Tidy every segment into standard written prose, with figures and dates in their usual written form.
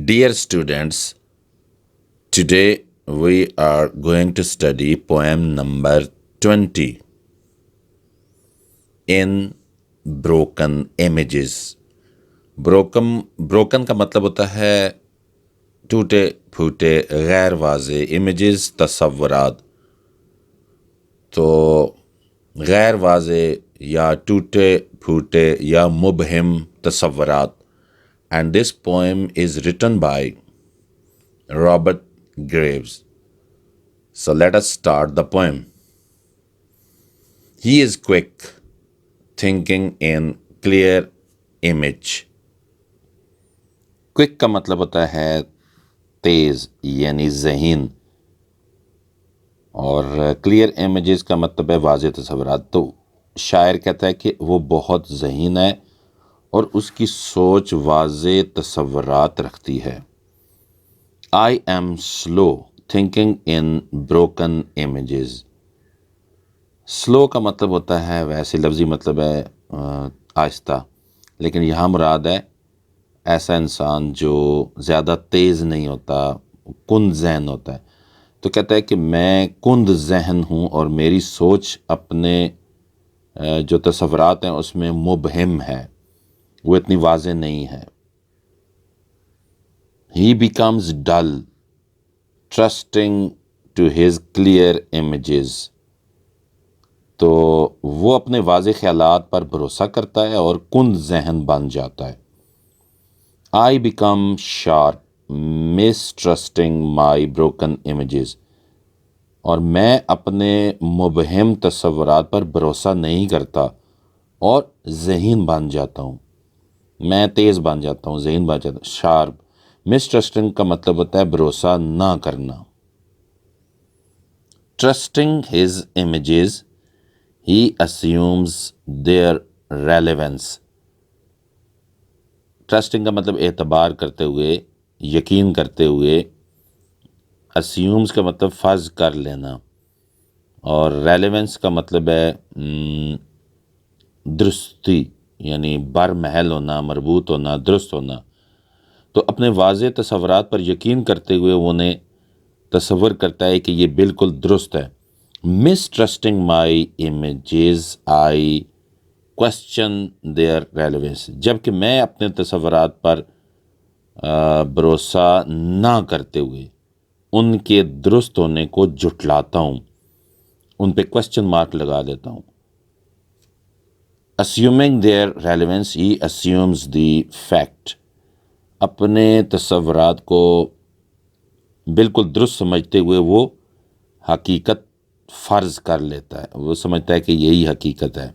Dear students, today we are going to study poem number 20 in broken images. broken کا مطلب ہوتا ہے ٹوٹے پھوٹے غیر واضح امیجز تصورات. تو غیر واضح یا ٹوٹے پھوٹے یا مبہم تصورات. And this poem is written by Robert Graves. So let us start the poem. He is quick, thinking in clear image. Quick کا مطلب ہوتا ہے تیز یعنی ذہین، اور کلیئر امیجز کا مطلب ہے واضح تصورات. تو شاعر کہتا ہے کہ وہ بہت ذہین ہے اور اس کی سوچ واضح تصورات رکھتی ہے. I am slow thinking in broken images. سلو کا مطلب ہوتا ہے، ویسے لفظی مطلب ہے آہستہ، لیکن یہاں مراد ہے ایسا انسان جو زیادہ تیز نہیں ہوتا، کند ذہن ہوتا ہے. تو کہتا ہے کہ میں کند ذہن ہوں اور میری سوچ اپنے جو تصورات ہیں اس میں مبہم ہے، وہ اتنی واضح نہیں ہے. He becomes dull, trusting to his clear images. تو وہ اپنے واضح خیالات پر بھروسہ کرتا ہے اور کند ذہن بن جاتا ہے. I become sharp, mistrusting my broken images. اور میں اپنے مبہم تصورات پر بھروسہ نہیں کرتا اور ذہین بن جاتا ہوں. میں تیز بن جاتا ہوں، ذہین بن جاتا ہوں. شارپ. مسٹرسٹنگ کا مطلب ہوتا ہے بھروسہ نہ کرنا. Trusting his images he assumes their relevance. Trusting کا مطلب اعتبار کرتے ہوئے، یقین کرتے ہوئے. assumes کا مطلب فرض کر لینا، اور ریلیونس کا مطلب ہے درستی، یعنی برمحل ہونا، مربوط ہونا، درست ہونا. تو اپنے واضح تصورات پر یقین کرتے ہوئے وہ انہیں تصور کرتا ہے کہ یہ بالکل درست ہے. Mistrusting my images I question their relevance. جب کہ میں اپنے تصورات پر بھروسہ نہ کرتے ہوئے ان کے درست ہونے کو جھٹلاتا ہوں، ان پہ کوسچن مارک لگا دیتا ہوں. assuming their relevance he assumes the fact. اپنے تصورات کو بالکل درست سمجھتے ہوئے وہ حقیقت فرض کر لیتا ہے، وہ سمجھتا ہے کہ یہی حقیقت ہے.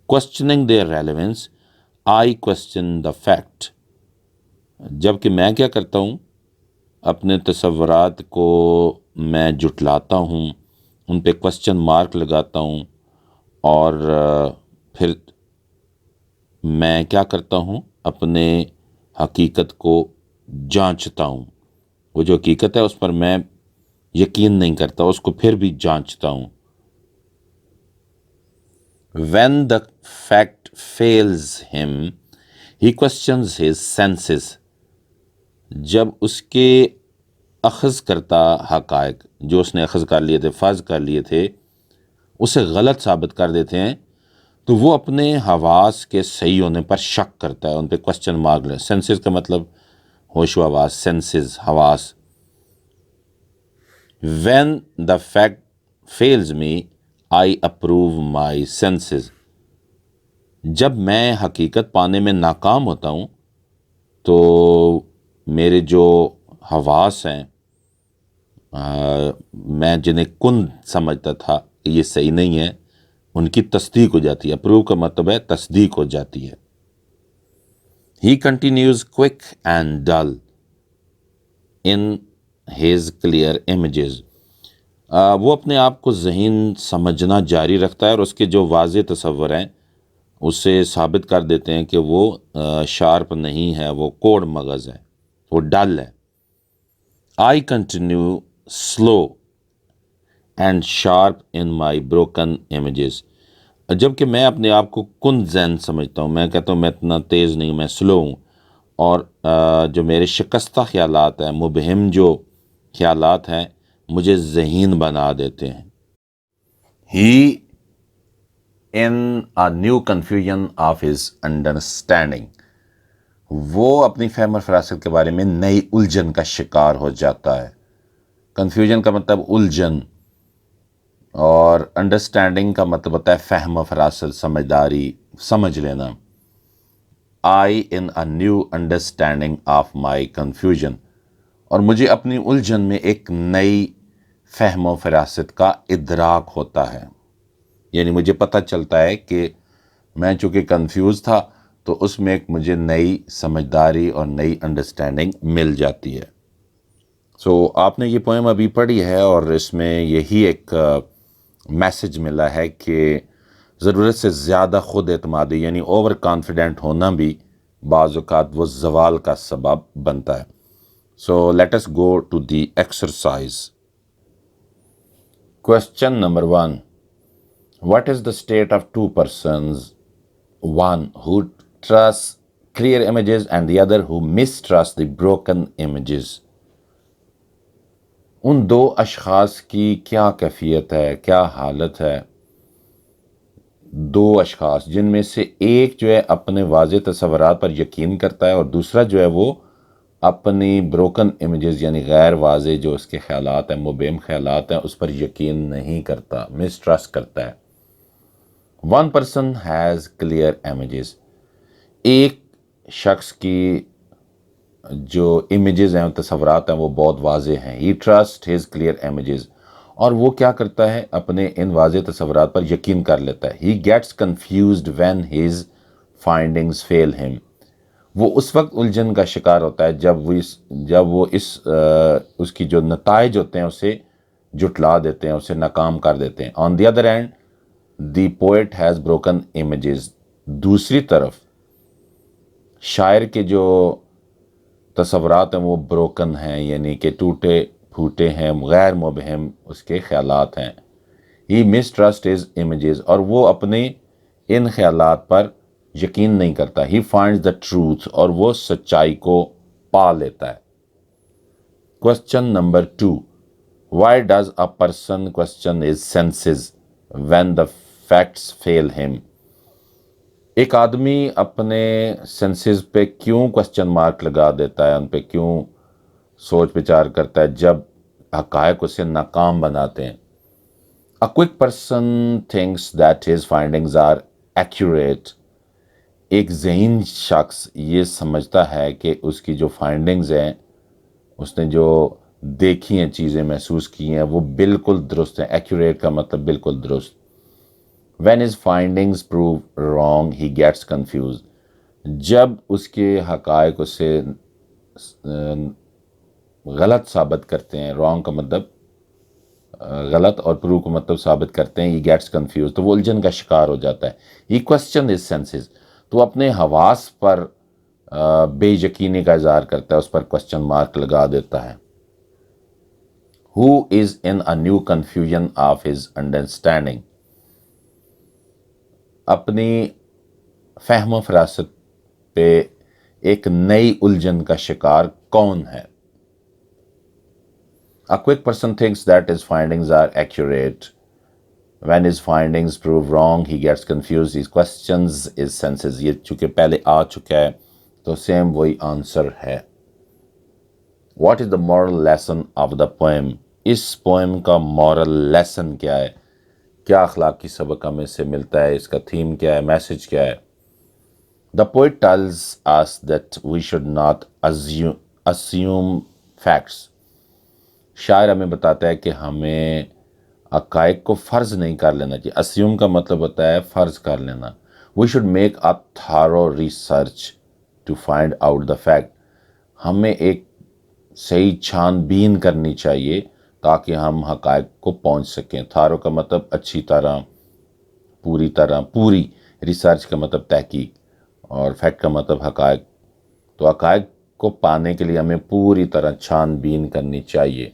questioning their relevance I question the fact. جب کہ میں کیا کرتا ہوں، اپنے تصورات کو میں جھٹلاتا ہوں، ان پہ کوسچن مارک لگاتا ہوں، اور پھر میں کیا کرتا ہوں، اپنے حقیقت کو جانچتا ہوں. وہ جو حقیقت ہے اس پر میں یقین نہیں کرتا، اس کو پھر بھی جانچتا ہوں. When the fact fails him, he questions his senses. جب اس کے اخذ کرتا حقائق جو اس نے اخذ کر لیے تھے، فرض کر لیے تھے، اسے غلط ثابت کر دیتے ہیں، تو وہ اپنے حواس کے صحیح ہونے پر شک کرتا ہے، ان پہ کوسچن مارک لے. سینسز کا مطلب ہوش و حواس، سینسز حواس. When the fact fails me, I approve my senses. جب میں حقیقت پانے میں ناکام ہوتا ہوں تو میرے جو حواس ہیں، میں جنہیں کند سمجھتا تھا کہ یہ صحیح نہیں ہے، ان کی تصدیق ہو جاتی ہے. اپروو کا مطلب ہے تصدیق ہو جاتی ہے. He continues quick and dull in his clear images. وہ اپنے آپ کو ذہین سمجھنا جاری رکھتا ہے اور اس کے جو واضح تصور ہیں اسے ثابت کر دیتے ہیں کہ وہ شارپ نہیں ہے، وہ کوڑ مغز ہے، وہ ڈل ہے. I continue slow and sharp in my broken images. جب کہ میں اپنے آپ کو کند ذہن سمجھتا ہوں، میں کہتا ہوں میں اتنا تیز نہیں، میں سلو ہوں اور جو میرے شکستہ خیالات ہیں، مبہم جو خیالات ہیں، مجھے ذہین بنا دیتے ہیں. He in a new confusion of his understanding. وہ اپنی فہم اور فراست کے بارے میں نئی الجھن کا شکار ہو جاتا ہے. کنفیوژن کا مطلب الجھن، اور انڈرسٹینڈنگ کا مطلب ہوتا ہے فہم و فراست، سمجھداری، سمجھ لینا. I in a new understanding of my confusion. اور مجھے اپنی الجھن میں ایک نئی فہم و فراست کا ادراک ہوتا ہے. یعنی مجھے پتہ چلتا ہے کہ میں چونکہ کنفیوز تھا تو اس میں ایک مجھے نئی سمجھداری اور نئی انڈرسٹینڈنگ مل جاتی ہے. آپ نے یہ پوئم ابھی پڑھی ہے اور اس میں یہی ایک میسج ملا ہے کہ ضرورت سے زیادہ خود اعتمادی یعنی اوور کانفیڈنٹ ہونا بھی بعض اوقات وہ زوال کا سبب بنتا ہے. Let us go to the exercise. Question number 1. What is the state of two persons, one who trusts clear images and the other who mistrusts the broken images? ان دو اشخاص کی کیا کیفیت ہے، کیا حالت ہے؟ دو اشخاص جن میں سے ایک جو ہے اپنے واضح تصورات پر یقین کرتا ہے اور دوسرا جو ہے وہ اپنی بروکن امیجز یعنی غیر واضح جو اس کے خیالات ہیں، مبہم خیالات ہیں، اس پر یقین نہیں کرتا، مسٹرسٹ کرتا ہے. One person has clear images. ایک شخص کی جو امیجز ہیں، تصورات ہیں، وہ بہت واضح ہیں. ہی ٹرسٹ ہز کلیئر امیجز. اور وہ کیا کرتا ہے؟ اپنے ان واضح تصورات پر یقین کر لیتا ہے. He gets confused when his findings fail him. وہ اس وقت الجھن کا شکار ہوتا ہے جب وہ اس کی جو نتائج ہوتے ہیں اسے جھٹلا دیتے ہیں، اسے ناکام کر دیتے ہیں. On the other end the poet has broken images. دوسری طرف شاعر کے جو تصورات ہیں وہ بروکن ہیں، یعنی کہ ٹوٹے پھوٹے ہیں، غیر مبہم اس کے خیالات ہیں. He mistrusts his images. اور وہ اپنے ان خیالات پر یقین نہیں کرتا. He finds the truth. اور وہ سچائی کو پا لیتا ہے. Question number 2. Why does a person question his senses when the facts fail him. ایک آدمی اپنے سینسز پہ کیوں کوسچن مارک لگا دیتا ہے، ان پہ کیوں سوچ وچار کرتا ہے جب حقائق اسے ناکام بناتے ہیں؟ A quick person thinks that his findings are accurate. ایک ذہین شخص یہ سمجھتا ہے کہ اس کی جو فائنڈنگز ہیں، اس نے جو دیکھی ہیں، چیزیں محسوس کی ہیں، وہ بالکل درست ہیں. ایکوریٹ کا مطلب بالکل درست. When his findings prove wrong, he gets confused. جب اس کے حقائق اسے غلط ثابت کرتے ہیں، wrong کا مطلب غلط اور prove کا مطلب ثابت کرتے ہیں، he gets confused. تو وہ الجھن کا شکار ہو جاتا ہے. He questions his senses. تو اپنے حواس پر بے یقینی کا اظہار کرتا ہے، اس پر کوسچن مارک لگا دیتا ہے. Who is in a new confusion of his understanding. اپنی فہم و فراست پہ ایک نئی الجھن کا شکار کون ہے؟ A quick person thinks that his findings are accurate. When his findings prove wrong, he gets confused. He questions his senses. یہ چونکہ پہلے آ چکا ہے تو سیم وہی آنسر ہے. What is the moral lesson of the poem? اس poem کا مورل لیسن کیا ہے؟ کیا اخلاقی سبق ہمیں سے ملتا ہے؟ اس کا تھیم کیا ہے؟ میسج کیا ہے؟ The poet tells us that we should not assume facts. شاعر ہمیں بتاتا ہے کہ ہمیں حقائق کو فرض نہیں کر لینا چاہیے. assume کا مطلب ہوتا ہے فرض کر لینا. We should make a thorough research to find out the fact. ہمیں ایک صحیح چھان بین کرنی چاہیے تاکہ ہم حقائق کو پہنچ سکیں. تھارو کا مطلب اچھی طرح، پوری. ریسرچ کا مطلب تحقیق اور فیکٹ کا مطلب حقائق. تو حقائق کو پانے کے لیے ہمیں پوری طرح چھان بین کرنی چاہیے.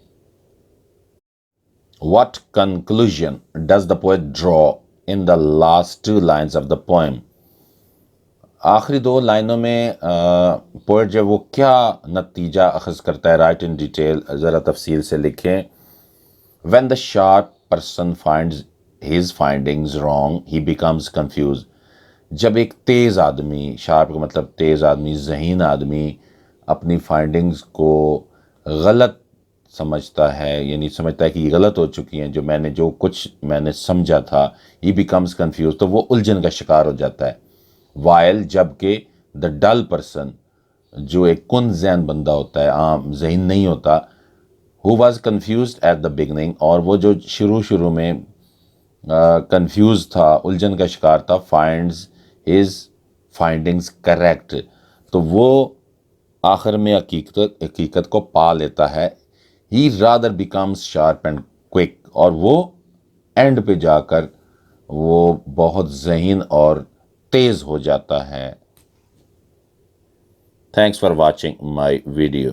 What conclusion does the poet draw in the last two lines of the poem? آخری 2 لائنوں میں پوئٹ جو وہ کیا نتیجہ اخذ کرتا ہے، رائٹ ان ڈیٹیل، ذرا تفصیل سے لکھیں. When the sharp person finds his findings wrong, he becomes confused. جب ایک تیز آدمی، شارپ کا مطلب تیز آدمی، ذہین آدمی اپنی فائنڈنگز کو غلط سمجھتا ہے، یعنی سمجھتا ہے کہ یہ غلط ہو چکی ہیں، جو کچھ میں نے سمجھا تھا، he becomes confused، تو وہ الجھن کا شکار ہو جاتا ہے. while جبکہ the dull person، جو ایک کن ذہن بندہ ہوتا ہے، عام ذہین نہیں ہوتا، who was confused at the beginning، اور وہ جو شروع میں کنفیوز تھا، الجھن کا شکار تھا، finds his findings correct، تو وہ آخر میں حقیقت کو پا لیتا ہے. he rather becomes sharp and quick، اور وہ اینڈ پہ جا کر وہ بہت ذہین اور تیز ہو جاتا ہے. Thanks for watching my video.